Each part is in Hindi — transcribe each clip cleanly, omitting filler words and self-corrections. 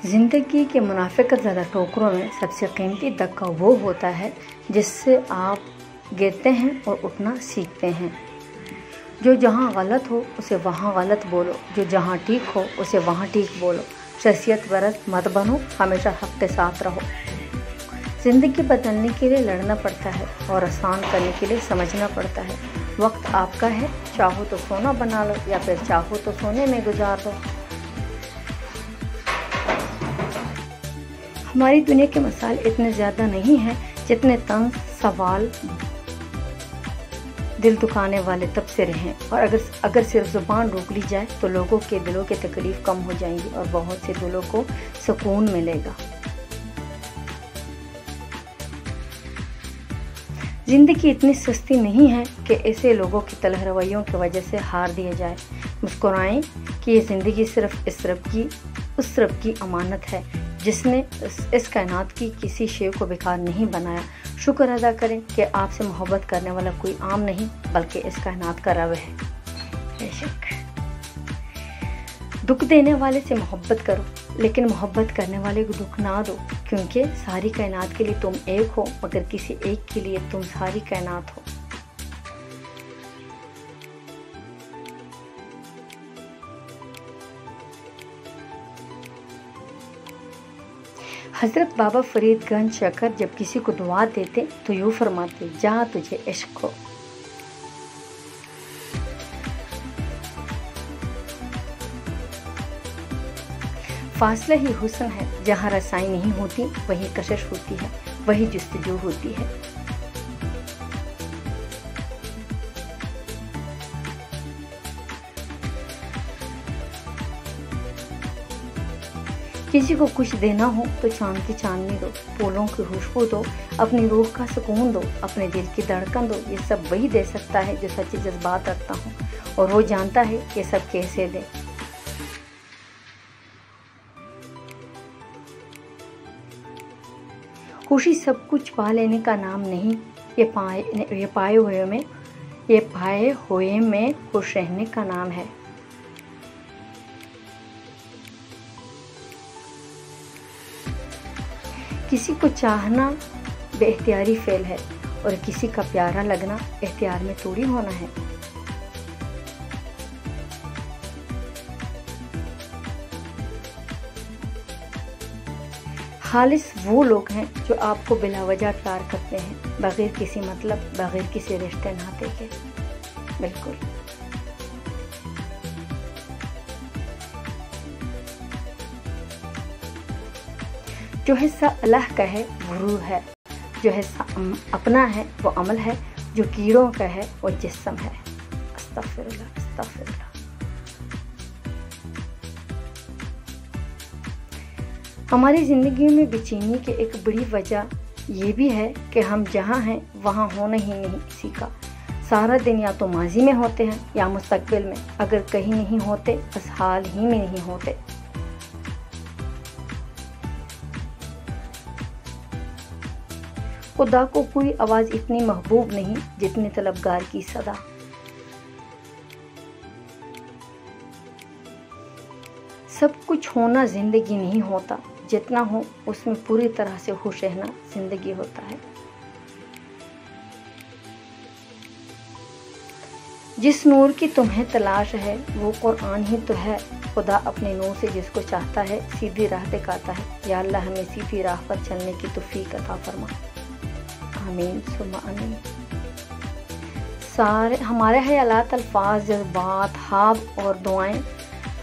ज़िंदगी के मुनाफिकत ज़्यादा ठोकरों में सबसे कीमती धक्का वो होता है जिससे आप गिरते हैं और उठना सीखते हैं। जो जहाँ गलत हो उसे वहाँ गलत बोलो, जो जहाँ ठीक हो उसे वहाँ ठीक बोलो। शख्सियत परस्त मत बनो, हमेशा हक़ के साथ रहो। ज़िंदगी बदलने के लिए लड़ना पड़ता है और आसान करने के लिए समझना पड़ता है। वक्त आपका है, चाहो तो सोना बना लो या फिर चाहो तो सोने में गुजार दो। हमारी दुनिया के मसाइल इतने ज़्यादा नहीं हैं जितने तंज सवाल दिल दुखाने वाले तब से रहें। और अगर सिर्फ ज़ुबान रोक ली जाए तो लोगों के दिलों की तकलीफ़ कम हो जाएंगी और बहुत से दिलों को सुकून मिलेगा। ज़िंदगी इतनी सस्ती नहीं है कि ऐसे लोगों की तलख रवैयों की वजह से हार दिया जाए। मुस्कुराएं कि ये ज़िंदगी सिर्फ इस रब की अमानत है जिसने इस कायनात की किसी शे को बेकार नहीं बनाया। शुक्र अदा करें कि आपसे मोहब्बत करने वाला कोई आम नहीं बल्कि इस कायनात का रब है। बेशक दुख देने वाले से मोहब्बत करो, लेकिन मोहब्बत करने वाले को दुख ना दो, क्योंकि सारी कायनात के लिए तुम एक हो मगर किसी एक के लिए तुम सारी कायनात हो। हज़रत बाबा फरीदगंज शकर जब किसी को दुआ देते तो यूँ फरमाते, जहाँ तुझे इश्क हो। फासला ही हुस्न है, जहाँ रसाई नहीं होती वही कशिश होती है, वही जुस्तजू होती है। किसी को कुछ देना हो तो चांद की चांदनी दो, फूलों की खुशबू दो, अपनी रूह का सुकून दो, अपने दिल की धड़कन दो। ये सब वही दे सकता है जो सच्चे जज्बात रखता हो और वो जानता है ये सब कैसे दे। खुशी सब कुछ पा लेने का नाम नहीं, ये पाए हुए में खुश रहने का नाम है। किसी को चाहना बेइख्तियारी फेल है और किसी का प्यारा लगना इख्तियार में थोड़ी होना है। खालिस वो लोग हैं जो आपको बिला वजह प्यार करते हैं, बगैर किसी मतलब, बगैर किसी रिश्ते नाते के। बिल्कुल जो हिस्सा अल्लाह का है वो रूह है, जो हिस्सा अपना है वो अमल है, जो कीड़ों का है वो जिस्म है। अस्तगफिरुल्लाह, अस्तगफिरुल्लाह। हमारी ज़िंदगी में बेचैनी की एक बड़ी वजह ये भी है कि हम जहाँ हैं वहाँ होना ही नहीं किसी का। सारा दिन या तो माजी में होते हैं या मुस्तकबिल में, अगर कहीं नहीं होते बस हाल ही में नहीं होते। खुदा को कोई आवाज़ इतनी महबूब नहीं जितनी तलबगार की सदा। सब कुछ होना ज़िंदगी नहीं होता, जितना हो उसमें पूरी तरह से खुश रहना ज़िंदगी होता है। जिस नूर की तुम्हें तलाश है वो कुरान ही तो है। खुदा अपने नूर से जिसको चाहता है सीधी राह दिखाता है। या अल्लाह हमें सीधी राह पर चलने की तौफीक अता फरमा। आमीन सुम्मा आमीन। सारे हमारे ख्यालात, अल्फाज, जज्बात, हाव और दुआएं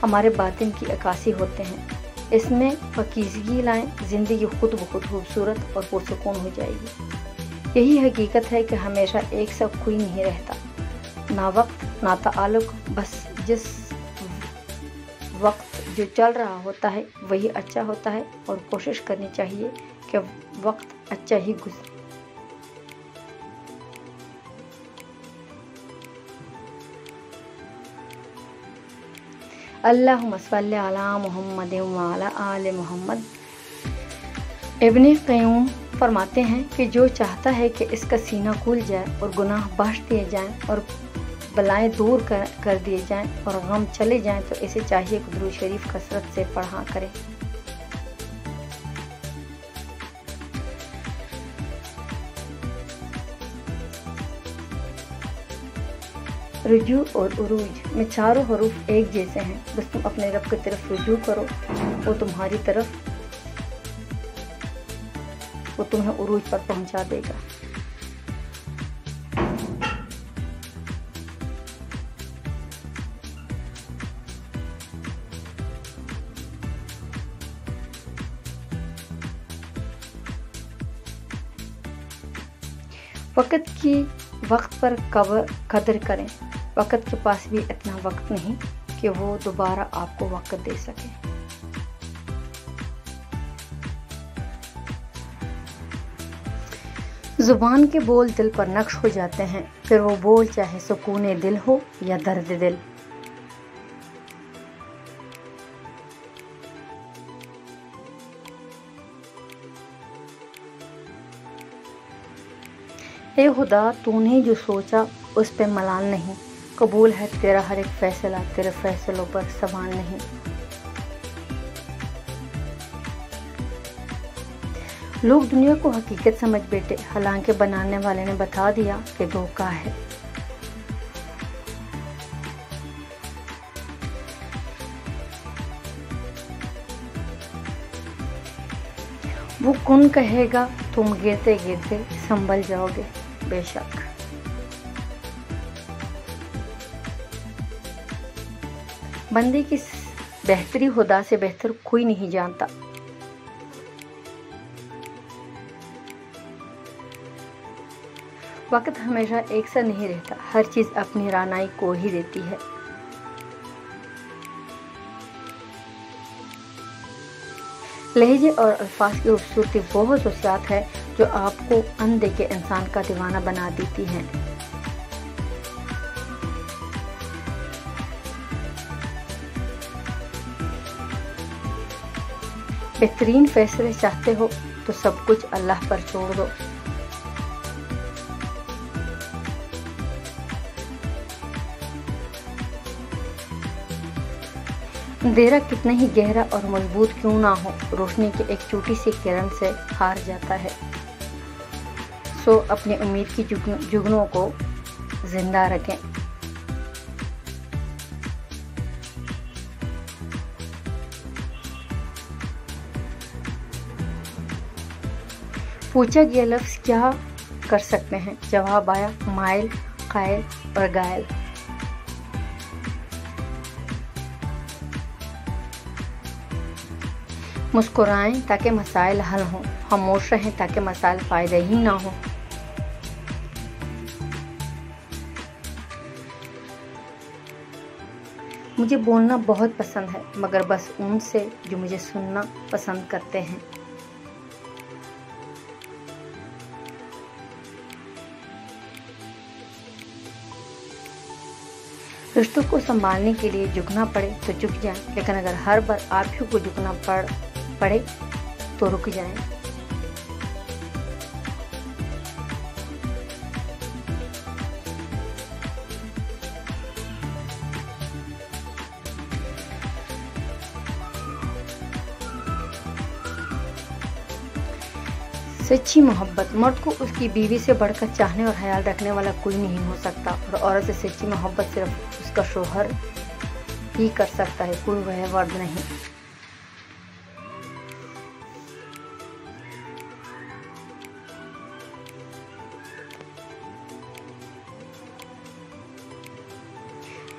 हमारे बातिन की अक्कासी होते हैं। इसमें पाकीज़गी लाएं, ज़िंदगी खुद ब खुद खूबसूरत और पुरसुकून हो जाएगी। यही हकीकत है कि हमेशा एक सा कोई नहीं रहता, ना वक्त ना ताल्लुक। बस जिस वक्त जो चल रहा होता है वही अच्छा होता है और कोशिश करनी चाहिए कि वक्त अच्छा ही गुजरे। अल्लाहुम्मा सल्ली अला मुहम्मद व अला आले मुहम्मद। इब्न क़य्यूम फरमाते हैं कि जो चाहता है कि इसका सीना खुल जाए और गुनाह बख्श दिए जाएं और बलाएं दूर कर दिए जाएं और गम चले जाएं तो इसे चाहिए कि दुरूद शरीफ कसरत से पढ़ा करें। रुजू और उरूज में चारों हरूफ एक जैसे हैं। बस तुम अपने रब की तरफ रुजू करो, वो तुम्हारी तरफ, वो तुम्हें उरूज पर पहुंचा देगा। वक्त पर कदर करें। वक्त के पास भी इतना वक्त नहीं कि वो दोबारा आपको वक्त दे सके। जुबान के बोल दिल पर नक्श हो जाते हैं, फिर वो बोल चाहे सुकून दिल हो या दर्द दिल। ए खुदा, तूने जो सोचा उस पे मलाल नहीं, कबूल है तेरा हर एक फैसला, तेरे फैसलों पर सवाल नहीं। लोग दुनिया को हकीकत समझ बैठे, हालांकि बनाने वाले ने बता दिया कि धोखा है। वो कौन कहेगा तुम गिरते गिरते संभल जाओगे। बेशक बंदे की बेहतरी खुदा से बेहतर कोई नहीं जानता। वक्त हमेशा एक सा नहीं रहता, हर चीज अपनी रानाई को ही देती है। लहजे और अल्फाज की खूबसूरती वो खसूसियात है जो आपको अनदेखे इंसान का दीवाना बना देती हैं। बेहतरीन फैसले चाहते हो तो सब कुछ अल्लाह पर छोड़ दो। अंधेरा कितना ही गहरा और मजबूत क्यों ना हो, रोशनी की एक छोटी सी किरण से हार जाता है। सो अपनी उम्मीद की जुगनों को जिंदा रखें। पूछा गया लफ्ज क्या कर सकते हैं, जवाब आया माइल, कायल और घायल। मुस्कुराएं ताकि मसाइल हल हों, खामोश रहें ताकि मसाइल फायदे ही ना हो। मुझे बोलना बहुत पसंद है, मगर बस उनसे जो मुझे सुनना पसंद करते हैं। रिश्तों को संभालने के लिए झुकना पड़े तो झुक जाएं, लेकिन अगर हर बार आप ही को झुकना पड़े तो रुक जाएं। सच्ची मोहब्बत मर्द को उसकी बीवी से बढ़कर चाहने और ख्याल रखने वाला कोई नहीं हो सकता, और औरत से सच्ची मोहब्बत सिर्फ उसका शोहर ही कर सकता है, कोई वह मर्द नहीं।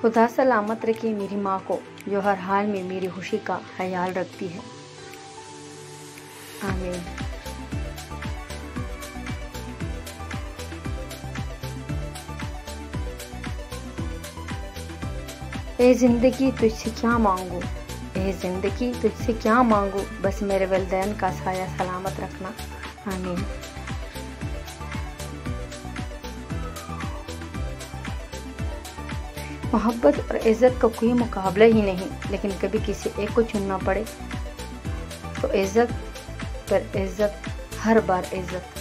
खुदा सलामत रखे मेरी माँ को, जो हर हाल में मेरी खुशी का ख्याल रखती है। आमीन। ए जिंदगी तुझसे क्या मांगू, ए जिंदगी तुझसे क्या मांगू, बस मेरे वलिदैन का साया सलामत रखना। आमीन। मोहब्बत और इज़्ज़त का कोई मुकाबला ही नहीं, लेकिन कभी किसी एक को चुनना पड़े तो इज़्ज़त पर इज़्ज़त, हर बार इज़्ज़त।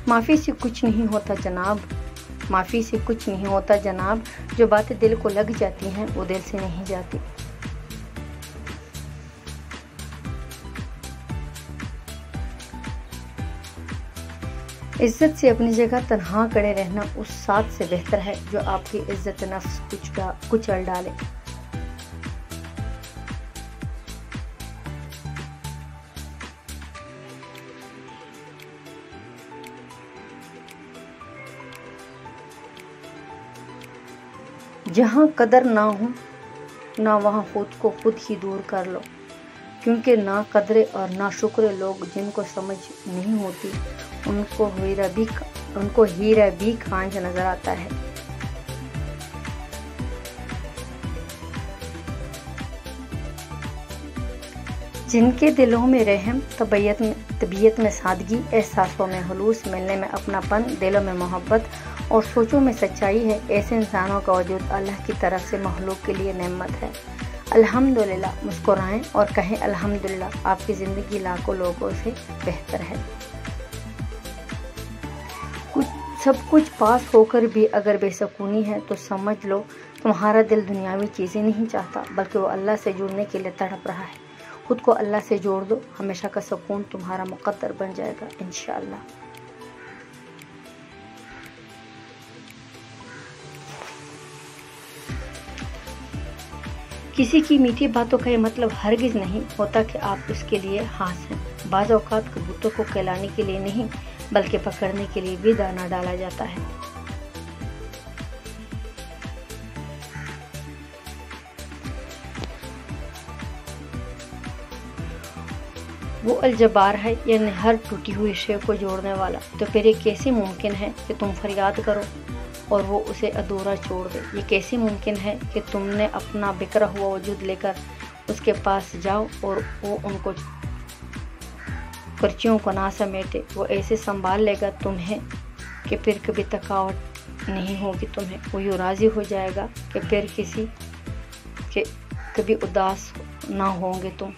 माफ़ी से कुछ नहीं होता जनाब, माफ़ी से कुछ नहीं होता जनाब, जो बातें दिल को लग जाती हैं वो दिल से नहीं जाती। इज्जत से अपनी जगह तन्हा खड़े रहना उस साथ से बेहतर है जो आपकी इज्जत नफ्स कुचल डाले। जहाँ कदर ना हो ना वहाँ खुद को खुद ही दूर कर लो, क्योंकि ना कदरे और ना शुक्र लोग जिनको समझ नहीं होती उनको हीरा भी खांच नजर आता है। जिनके दिलों में रहम, तबीयत में सादगी, एहसासों में हुलूस, मिलने में अपनापन, दिलों में मोहब्बत और सोचों में सच्चाई है, ऐसे इंसानों का वजूद अल्लाह की तरफ से मखलूक के लिए नेमत है। अल्हम्दुलिल्लाह मुस्कुराएं और कहें अल्हम्दुलिल्लाह, आपकी ज़िंदगी लाखों लोगों से बेहतर है। सब कुछ पास होकर भी अगर बेसुकूनी है तो समझ लो तुम्हारा दिल दुनियावी चीज़ें नहीं चाहता, बल्कि वो अल्लाह से जुड़ने के लिए तड़प रहा है। खुद को अल्लाह से जोड़ दो, हमेशा का सुकून तुम्हारा मुक़द्दर बन जाएगा इंशाअल्लाह। किसी की मीठी बातों का ये मतलब हरगिज़ नहीं होता कि आप उसके लिए खास हैं। बाज़ औक़ात कबूतर को कहलाने के लिए नहीं बल्कि पकड़ने के लिए भी दाना डाला जाता है। वो अल-जब्बार है, यानी हर टूटी हुई शे को जोड़ने वाला। तो फिर ये कैसे मुमकिन है कि तुम फरियाद करो और वो उसे अधूरा छोड़ दे? ये कैसे मुमकिन है कि तुमने अपना बिखरा हुआ वजूद लेकर उसके पास जाओ और वो उनको पर्चियों को ना समेटे? वो ऐसे संभाल लेगा तुम्हें कि फिर कभी थकावट नहीं होगी तुम्हें। वो यूँ राज़ी हो जाएगा कि फिर किसी के कभी उदास ना होंगे तुम।